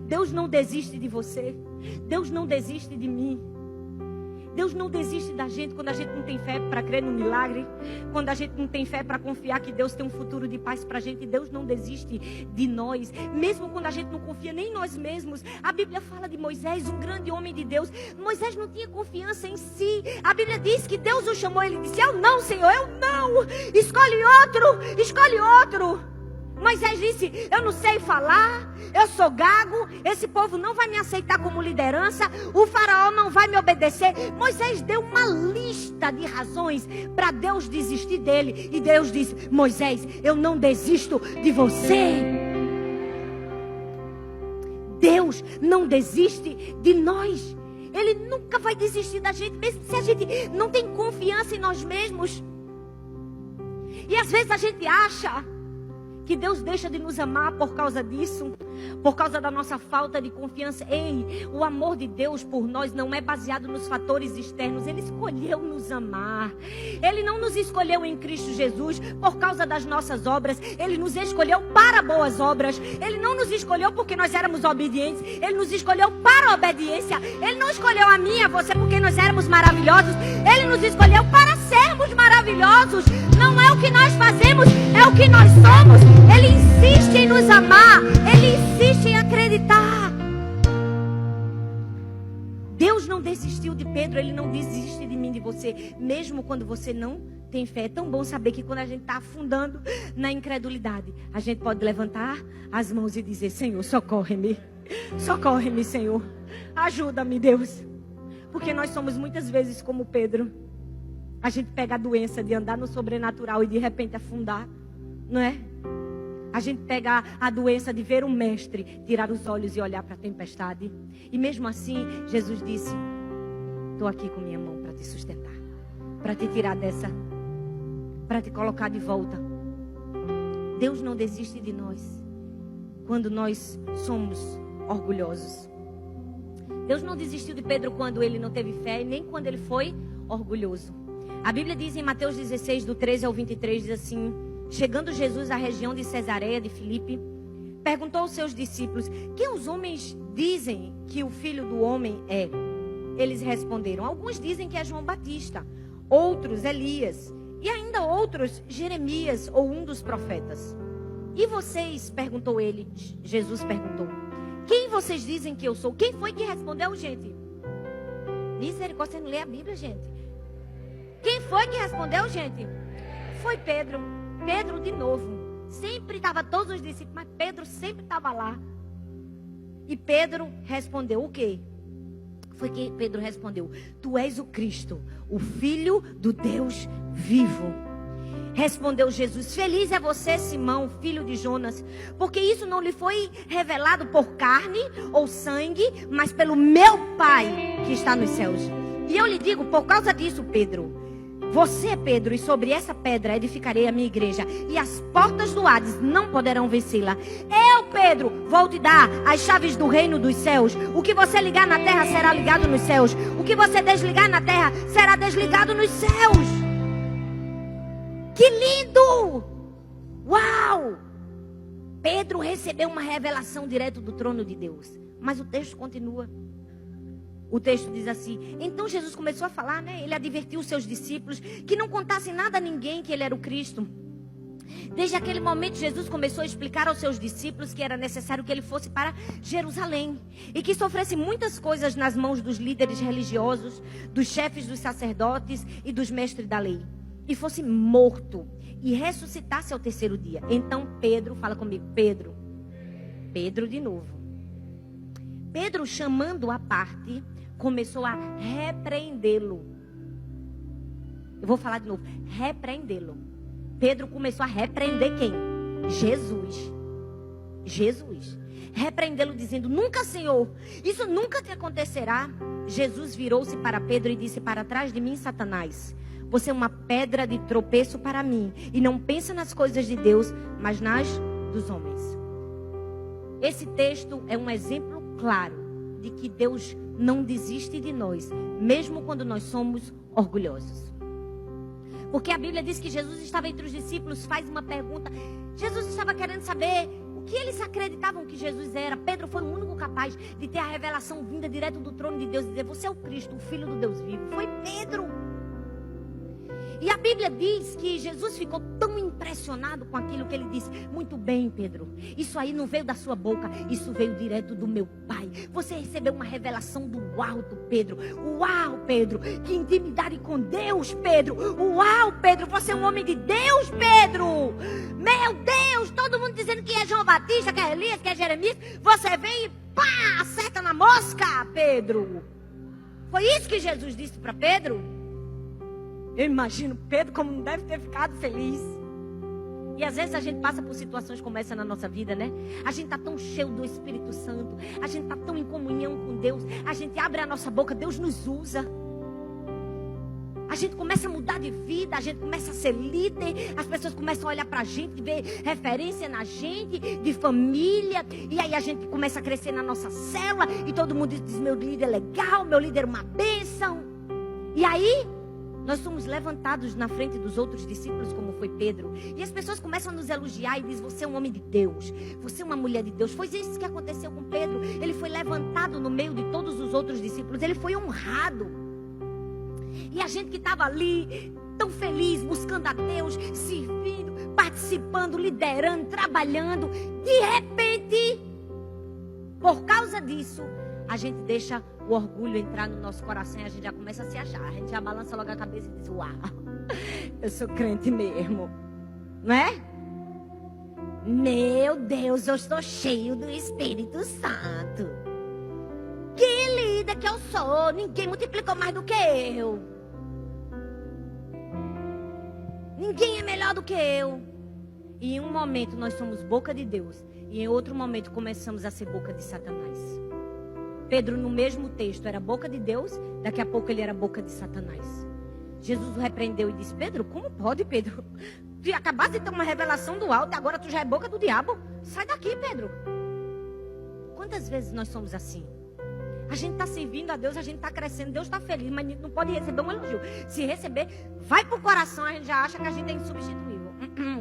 Deus não desiste de você. Deus não desiste de mim. Deus não desiste da gente quando a gente não tem fé para crer no milagre. Quando a gente não tem fé para confiar que Deus tem um futuro de paz para a gente. Deus não desiste de nós. Mesmo quando a gente não confia nem em nós mesmos. A Bíblia fala de Moisés, um grande homem de Deus. Moisés não tinha confiança em si. A Bíblia diz que Deus o chamou. Ele disse, eu não, Senhor, eu não. Escolhe outro, escolhe outro. Moisés disse, eu não sei falar, eu sou gago, esse povo não vai me aceitar como liderança, o faraó não vai me obedecer. Moisés deu uma lista de razões para Deus desistir dele. E Deus disse, Moisés, eu não desisto de você. Deus não desiste de nós. Ele nunca vai desistir da gente, mesmo se a gente não tem confiança em nós mesmos. E às vezes a gente acha que Deus deixa de nos amar por causa disso, por causa da nossa falta de confiança. Ei, o amor de Deus por nós não é baseado nos fatores externos. Ele escolheu nos amar. Ele não nos escolheu em Cristo Jesus por causa das nossas obras. Ele nos escolheu para boas obras. Ele não nos escolheu porque nós éramos obedientes. Ele nos escolheu para a obediência. Ele não escolheu a mim e a você porque nós éramos maravilhosos. Ele nos escolheu para sermos maravilhosos. Não é o que nós fazemos, é o que nós somos. Ele insiste em nos amar. Ele insiste em acreditar. Deus não desistiu de Pedro. Ele não desiste de mim, de você. Mesmo quando você não tem fé. É tão bom saber que quando a gente está afundando na incredulidade, a gente pode levantar as mãos e dizer, Senhor, socorre-me. Socorre-me, Senhor. Ajuda-me, Deus. Porque nós somos muitas vezes como Pedro. A gente pega a doença de andar no sobrenatural e de repente afundar, não é? A gente pega a doença de ver um mestre, tirar os olhos e olhar para a tempestade. E mesmo assim, Jesus disse, estou aqui com minha mão para te sustentar, para te tirar dessa, para te colocar de volta. Deus não desiste de nós quando nós somos orgulhosos. Deus não desistiu de Pedro quando ele não teve fé e nem quando ele foi orgulhoso. A Bíblia diz em Mateus 16, do 13 ao 23, diz assim, chegando Jesus à região de Cesareia de Filipe, perguntou aos seus discípulos, quem os homens dizem que o Filho do Homem é? Eles responderam, alguns dizem que é João Batista, outros Elias, e ainda outros Jeremias ou um dos profetas. E vocês, perguntou ele, Jesus perguntou, quem vocês dizem que eu sou? Quem foi que respondeu, gente? Misericórdia, você não lê a Bíblia, gente? Quem foi que respondeu, gente? Foi Pedro. Pedro de novo. Sempre estava todos os discípulos, mas Pedro sempre estava lá. E Pedro respondeu o quê? Foi que Pedro respondeu, tu és o Cristo, o Filho do Deus vivo. Respondeu Jesus, feliz é você, Simão, filho de Jonas, porque isso não lhe foi revelado por carne ou sangue, mas pelo meu Pai que está nos céus. E eu lhe digo, por causa disso, Pedro, você, Pedro, e sobre essa pedra edificarei a minha igreja, e as portas do Hades não poderão vencê-la. Eu, Pedro, vou te dar as chaves do reino dos céus. O que você ligar na terra será ligado nos céus. O que você desligar na terra será desligado nos céus. Que lindo! Uau! Pedro recebeu uma revelação direto do trono de Deus. Mas o texto continua. O texto diz assim, então Jesus começou a falar, né? Ele advertiu os seus discípulos que não contassem nada a ninguém que ele era o Cristo. Desde aquele momento, Jesus começou a explicar aos seus discípulos que era necessário que ele fosse para Jerusalém. E que sofresse muitas coisas nas mãos dos líderes religiosos, dos chefes dos sacerdotes e dos mestres da lei. E fosse morto e ressuscitasse ao terceiro dia. Então Pedro, fala comigo, Pedro de novo. Pedro, chamando à parte, começou a repreendê-lo. Eu vou falar de novo. Repreendê-lo. Pedro começou a repreender quem? Jesus. Repreendê-lo dizendo, nunca, Senhor, isso nunca te acontecerá. Jesus virou-se para Pedro e disse, para trás de mim, Satanás. Você é uma pedra de tropeço para mim. E não pensa nas coisas de Deus, mas nas dos homens. Esse texto é um exemplo claro de que Deus não desiste de nós, mesmo quando nós somos orgulhosos. Porque a Bíblia diz que Jesus estava entre os discípulos, faz uma pergunta. Jesus estava querendo saber o que eles acreditavam que Jesus era. Pedro foi o único capaz de ter a revelação vinda direto do trono de Deus e dizer: você é o Cristo, o Filho do Deus vivo. Foi Pedro. E a Bíblia diz que Jesus ficou tão impressionado com aquilo que ele disse: muito bem, Pedro, isso aí não veio da sua boca, isso veio direto do meu Pai. Você recebeu uma revelação do alto, Pedro. Uau, Pedro, que intimidade com Deus, Pedro. Uau, Pedro, você é um homem de Deus, Pedro. Meu Deus, todo mundo dizendo que é João Batista, que é Elias, que é Jeremias. Você vem e pá, acerta na mosca, Pedro. Foi isso que Jesus disse para Pedro. Eu imagino Pedro como não deve ter ficado feliz. E às vezes a gente passa por situações como essa na nossa vida, né? A gente está tão cheio do Espírito Santo, a gente está tão em comunhão com Deus, a gente abre a nossa boca, Deus nos usa. A gente começa a mudar de vida, a gente começa a ser líder, as pessoas começam a olhar pra gente, ver referência na gente, de família, e aí a gente começa a crescer na nossa célula, e todo mundo diz: meu líder é legal, meu líder é uma bênção. E aí nós somos levantados na frente dos outros discípulos, como foi Pedro. E as pessoas começam a nos elogiar e dizem: você é um homem de Deus, você é uma mulher de Deus. Foi isso que aconteceu com Pedro. Ele foi levantado no meio de todos os outros discípulos. Ele foi honrado. E a gente que estava ali, tão feliz, buscando a Deus, servindo, participando, liderando, trabalhando, de repente, por causa disso, a gente deixa o orgulho entrar no nosso coração e a gente já começa a se achar. A gente já balança logo a cabeça e diz: uau, eu sou crente mesmo. Não é? Meu Deus, eu estou cheio do Espírito Santo. Que líder que eu sou. Ninguém multiplicou mais do que eu. Ninguém é melhor do que eu. E em um momento nós somos boca de Deus, e em outro momento começamos a ser boca de Satanás. Pedro, no mesmo texto, era boca de Deus, daqui a pouco ele era boca de Satanás. Jesus o repreendeu e disse: Pedro, como pode, Pedro? Tu acabaste de ter uma revelação do alto e agora tu já é boca do diabo? Sai daqui, Pedro. Quantas vezes nós somos assim? A gente está servindo a Deus, a gente está crescendo, Deus está feliz, mas não pode receber um elogio. Se receber, vai pro coração, a gente já acha que a gente é insubstituível.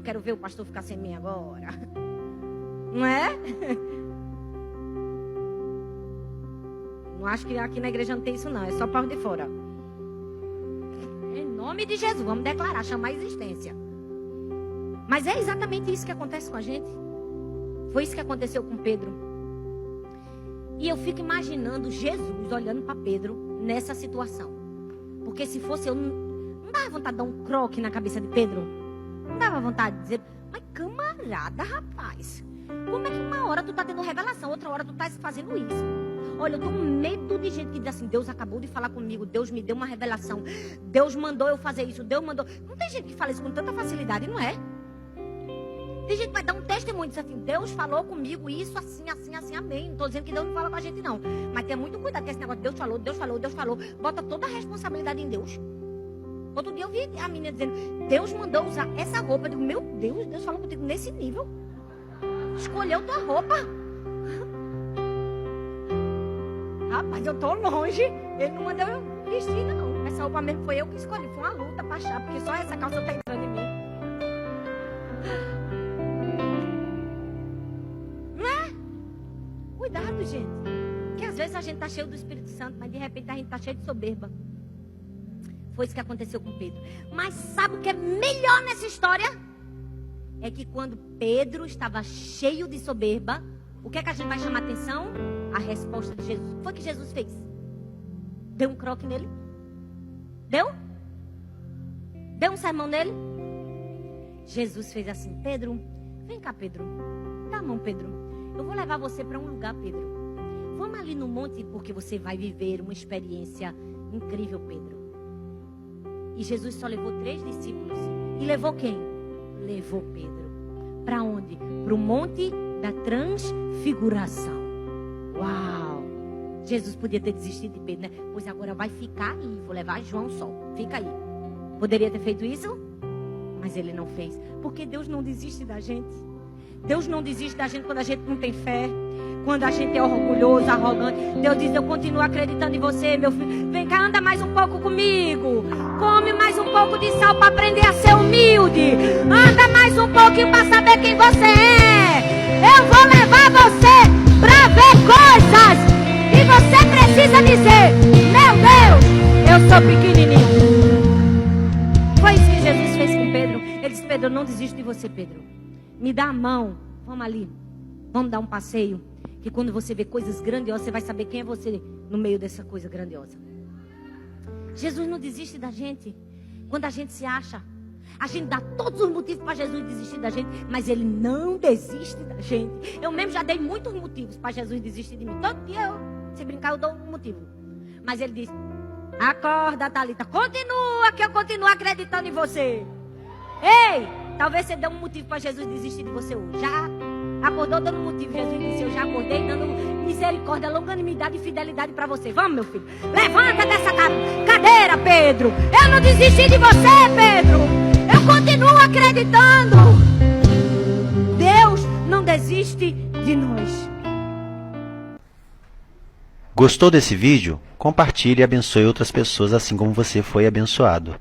Quero ver o pastor ficar sem mim agora. Não é? Não acho que aqui na igreja não tem isso não, é só para de fora. Em nome de Jesus, vamos declarar, chamar a existência. Mas é exatamente isso que acontece com a gente. Foi isso que aconteceu com Pedro. E eu fico imaginando Jesus olhando para Pedro nessa situação. Porque se fosse eu, não dava vontade de dar um croque na cabeça de Pedro? Não dava vontade de dizer: mas camarada, rapaz, como é que uma hora tu tá tendo revelação, outra hora tu tá fazendo isso? Olha, eu tenho medo de gente que diz assim: Deus acabou de falar comigo, Deus me deu uma revelação, Deus mandou eu fazer isso, Deus mandou. Não tem gente que fala isso com tanta facilidade, não é? Tem gente que vai dar um testemunho e diz assim: Deus falou comigo isso, assim, assim, assim, amém. Não estou dizendo que Deus não fala com a gente, não. Mas tenha muito cuidado com esse negócio: Deus falou, Deus falou, Deus falou. Bota toda a responsabilidade em Deus. Outro dia eu vi a menina dizendo: Deus mandou usar essa roupa. Eu digo: meu Deus, Deus falou contigo nesse nível. Escolheu tua roupa. Rapaz, eu tô longe. Ele não mandou eu vestir, não. Essa roupa mesmo foi eu que escolhi. Foi uma luta pra achar, porque só essa calça tá entrando em mim. Não é? Cuidado, gente. Porque às vezes a gente tá cheio do Espírito Santo, mas de repente a gente tá cheio de soberba. Foi isso que aconteceu com Pedro. Mas sabe o que é melhor nessa história? É que quando Pedro estava cheio de soberba, o que é que a gente vai chamar a atenção? A resposta de Jesus. O que foi que Jesus fez? Deu um croque nele? Deu? Deu um sermão nele? Jesus fez assim: Pedro, vem cá, Pedro. Dá a mão, Pedro. Eu vou levar você para um lugar, Pedro. Vamos ali no monte, porque você vai viver uma experiência incrível, Pedro. E Jesus só levou 3 discípulos. E levou quem? Levou Pedro. Para onde? Para o monte da transfiguração. Uau! Jesus podia ter desistido de Pedro, né? Pois agora vai ficar aí, vou levar João só. Fica aí. Poderia ter feito isso? Mas ele não fez. Porque Deus não desiste da gente. Deus não desiste da gente quando a gente não tem fé. Quando a gente é orgulhoso, arrogante. Deus diz: eu continuo acreditando em você, meu filho. Vem cá, anda mais um pouco comigo. Come mais um pouco de sal para aprender a ser humilde. Anda mais um pouquinho para saber quem você é. Eu vou levar você para ver coisas. E você precisa dizer: meu Deus, eu sou pequenininho. Foi isso que Jesus fez com Pedro. Ele disse: Pedro, eu não desisto de você, Pedro. Me dá a mão. Vamos ali. Vamos dar um passeio. Que quando você vê coisas grandiosas, você vai saber quem é você no meio dessa coisa grandiosa. Jesus não desiste da gente. Quando a gente se acha, a gente dá todos os motivos para Jesus desistir da gente, mas Ele não desiste da gente. Eu mesmo já dei muitos motivos para Jesus desistir de mim. Todo dia se brincar, eu dou um motivo. Mas Ele diz: acorda, Thalita, continua, que eu continuo acreditando em você. Ei, talvez você dê um motivo para Jesus desistir de você hoje. Já acordou dando motivo? Jesus disse: eu já acordei dando misericórdia, longanimidade e fidelidade para você. Vamos, meu filho, levanta dessa cadeira, Pedro. Eu não desisti de você, Pedro. Eu continuo acreditando. Deus não desiste de nós. Gostou desse vídeo? Compartilhe e abençoe outras pessoas assim como você foi abençoado.